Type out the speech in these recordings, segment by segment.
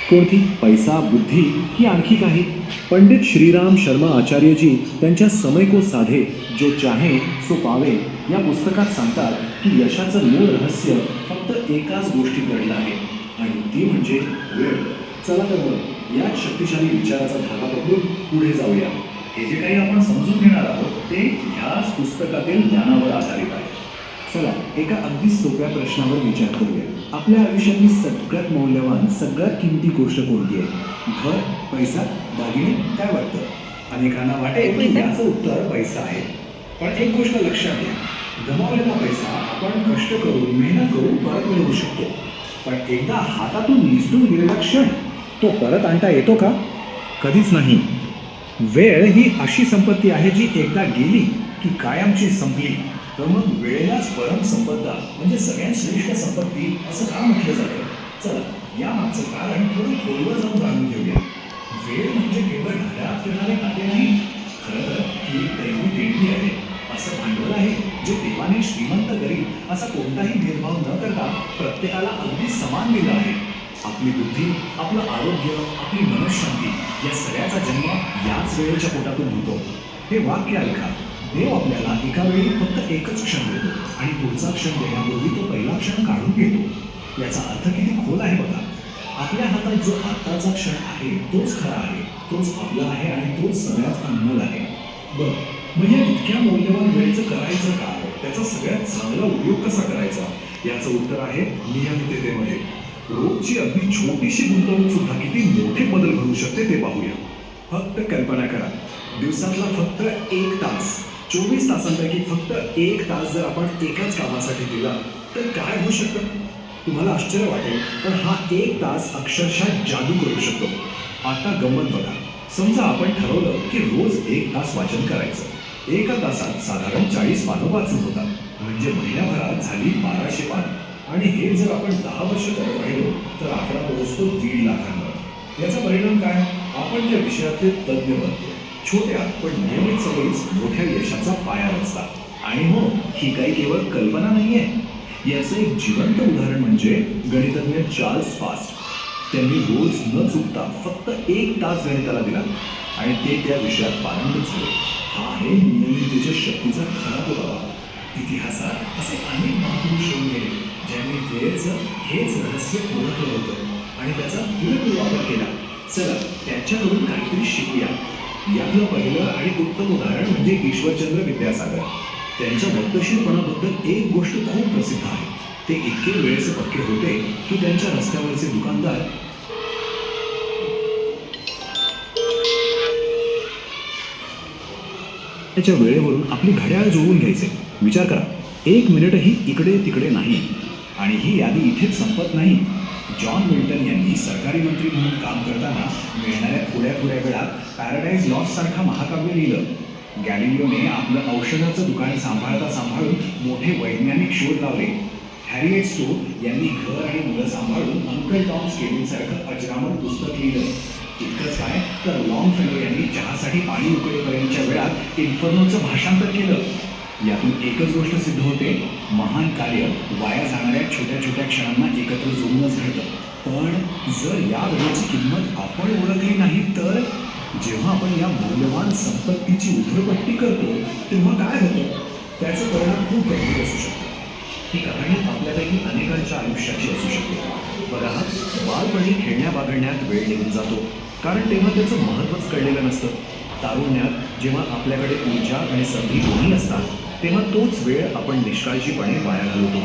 कोणती? पैसा, बुद्धी की आणखी काही? पंडित श्रीराम शर्मा आचार्यजी त्यांच्या समय को साधे जो चाहे सो पावे या पुस्तकात सांगतात की यशाचं मूळ रहस्य फक्त एकाच गोष्टीत दडलं आहे आणि ती म्हणजे वेळ. चला तर मग याच शक्तिशाली विचाराचा धागा पकडून पुढे जाऊया. हे जे काही आपण समजून घेणार आहोत ते ह्याच पुस्तकातील ज्ञानावर आधारित आहे. चला एका अगदी सोप्या प्रश्नावर विचार करूया. आपल्या आयुष्यातली सगळ्यात मौल्यवान सगळ्यात किमती गोष्ट कोणती आहे? घर, पैसा, दागिने? काय वाटतं? अनेकांना वाटेल की याचं उत्तर पैसा आहे. पण एक गोष्ट लक्षात घ्या, गमावलेला पैसा आपण कष्ट करून मेहनत करून परत मिळवू शकतो. पण एकदा हातातून निसटून गेलेला क्षण तो परत आणता येतो का? कधीच नाही. वेळ ही अशी संपत्ती आहे जी एकदा गेली की कायमची संपली. तर मग वेळेलाच परम संपदा म्हणजे सगळ्यात श्रेष्ठ संपत्ती असं का म्हटलं जातं? चला यामागचं कारण थोडं खोलवर जाऊन जाणून घेऊया. वेळ म्हणजे केवळ घरात फिरणारे काटे नाही, खरं तर ही एक दैवी देणगी आहे. असं भांडवल आहे जे देवाने श्रीमंत गरीब असा कोणताही भेदभाव न करता प्रत्येकाला अगदी समान दिलं आहे. आपली बुद्धी, आपलं आरोग्य, आपली मनःशांती या सगळ्याचा जन्म याच वेळेच्या पोटातून होतो. हे वाक्य ऐका, देव आपल्याला एका वेळी फक्त एकच क्षण देतो आणि पुढचा क्षण देण्यापूर्वी तो पहिला क्षण काढून घेतो. याचा अर्थ किती खोल आहे बघा. आपल्या हातात जो आत्ताचा क्षण आहे तोच खरा आहे, तोच आपला आहे आणि तोच सगळ्यात अनमोल आहे. बरं, म्हणजे इतक्या मौल्यवान वेळेचं करायचं काय? त्याचा सगळ्यात चांगला उपयोग कसा करायचा? याचं उत्तर आहे नियमिततेमध्ये. रोजची अगदी छोटीशी गुंतवणूक सुद्धा किती मोठे बदल घडू शकते ते पाहूया. फक्त कल्पना करा, दिवसातला फक्त 1 तास, 24 तासांपैकी फक्त 1 तास जर आपण एकाच कामासाठी दिला तर काय होऊ शकतं? तुम्हाला आश्चर्य वाटेल, पण हा 1 तास अक्षरशः जादू करू शकतो. आता गंमत बघा, समजा आपण ठरवलं की रोज 1 तास वाचन करायचं. एका तासात साधारण 40 पानं वाचून होतात, म्हणजे महिन्याभरात झाली 1200 पानं. आणि हे जर आपण 10 वर्ष करत राहिलो तर आकडा पोहोचतो 1.5 लाखांवर. याचा परिणाम काय? आपण त्या विषयातले तज्ज्ञ बनतो. छोट्या पण नियमित सवयीच मोठ्या यशाचा पाया रचतात. आणि हो, ही काही केवळ कल्पना नाही आहे. याचं एक जिवंत उदाहरण म्हणजे गणितज्ञ चार्ल्स फास्ट. त्यांनी रोज न चुकता फक्त 1 तास गणिताला दिला आणि ते त्या विषयात पारंगत झाले. हा आहे नियमिततेच्या शक्तीचा खरा पुरावा. इतिहासात असे अनेक महापुरुष होऊन गेले ज्यांनी वेळेचं हेच रहस्य ओळखलं होतं आणि त्याचा पुरेपूर वापर केला. चला त्यांच्याकडून काहीतरी शिकूया. यातलं पहिलं आणि उत्तम उदाहरण म्हणजे ईश्वरचंद्र विद्यासागर. त्यांच्या वक्तशीरपणाबद्दल एक गोष्ट खूप प्रसिद्ध आहे. ते इतके वेळेचे पक्के होते की त्यांच्या रस्त्यावरचे दुकानदार त्याच्या वेळेवरून आपली घड्याळ जुळवून घ्यायचे. विचार करा, 1 मिनिटही इकडे तिकडे नाही. आणि ही यादी इथेच संपत नाही. जॉन मिल्टन यांनी सरकारी मंत्री म्हणून काम करताना मिळणाऱ्या थोड्या थोड्या वेळात पॅराडाईज लॉस्ट सारखं महाकाव्य लिहिलं. गॅलिलिओने आपलं औषधाचं दुकान सांभाळता सांभाळून मोठे वैज्ञानिक शोध लावले. हॅरिएट स्टोक यांनी घर आणि मुलं सांभाळून अंकल टॉम्स केबिनसारखं अजरामर पुस्तक लिहिलं. इतकंच काय तर लॉन्गफेलो यांनी चहासाठी पाणी उकळेपर्यंतच्या वेळात इन्फर्नोचं भाषांतर केलं. यातून एकच गोष्ट सिद्ध होते, महान कार्य वाया जाणाऱ्या छोट्या छोट्या क्षणांना एकत्र जोडूनच घडतं. पण जर या वेळेची किंमत आपण ओळखली नाही तर जेव्हा आपण या मौल्यवान संपत्तीची उधळपट्टी करतो तेव्हा काय होतं? त्याचा परिणाम खूप गंभीर असू शकतो. ही कहाणी आपल्यापैकी अनेकांच्या आयुष्याची असू शकते. बघा, बालपणी खेळण्या बागडण्यात वेळ निघून जातो कारण तेव्हा त्याचं महत्त्वच कळलेलं नसतं. तारुण्यात जेव्हा आपल्याकडे ऊर्जा आणि संधी दोन्ही असतात तेव्हा तोच वेळ आपण निष्काळजीपणे वाया घालवतो.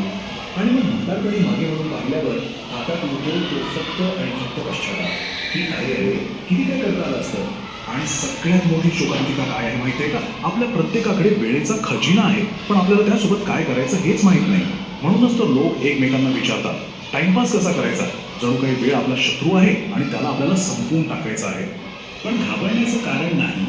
आणि मग म्हातारपणी मागे वळून पाहिल्यावर हातात उरतो तो फक्त आणि फक्त पश्चाताप की अरे अरे किती काय करता आलं असतं. आणि सगळ्यात मोठी शोकांतिका काय आहे माहिती आहे का? आपल्या प्रत्येकाकडे वेळेचा खजिना आहे पण आपल्याला त्यासोबत काय करायचं हेच माहीत नाही. म्हणूनच तर लोक एकमेकांना विचारतात टाइमपास कसा करायचा. जणू काही वेळ आपला शत्रू आहे आणि त्याला आपल्याला संपवून टाकायचं आहे. पण घाबरण्याचं कारण नाही.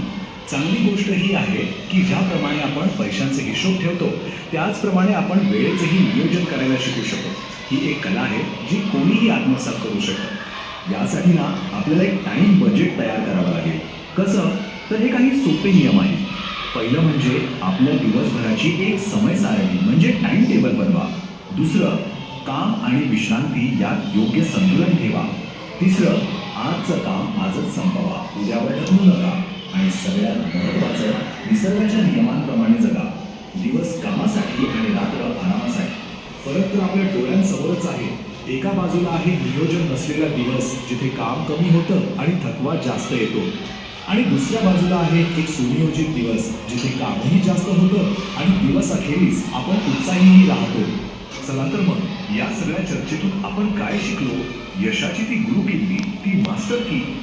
चांगली गोष्ट ही आहे की ज्याप्रमाणे आपण पैशांचे हिशोब ठेवतो त्याचप्रमाणे आपण वेळेचेही नियोजन करायला शिकू शकतो. ही एक कला आहे जी कोणीही आत्मसात करू शकतं. यासाठी ना आपल्याला एक टाईम बजेट तयार करावं लागेल. कसं? तर हे काही सोपे नियम आहेत. पहिलं म्हणजे आपल्या दिवसभराची एक समय सारणी म्हणजे टाइम टेबल बनवा. दुसरं, काम आणि विश्रांती यात योग्य संतुलन ठेवा. तिसरं, आजचं काम आजच संपवा, उद्यावर ढकलू नका. आणि सगळ्यात महत्त्वाचं, निसर्गाच्या नियमांप्रमाणे जगा. दिवस कामासाठी आणि रात्र आरामासाठी. फरक तर आपल्या डोळ्यांसमोरच आहे. एका बाजूला आहे नियोजन नसलेला दिवस, जिथे काम कमी होतं आणि थकवा जास्त येतो. आणि दुसऱ्या बाजूला आहे एक सुनियोजित दिवस, जिथे कामही जास्त होतं आणि दिवस अखेरीस आपण उत्साहीही राहतो. चला तर मग या सगळ्या चर्चेतून आपण काय शिकलो? यशाची ती गुरु किल्ली, ती मास्टर की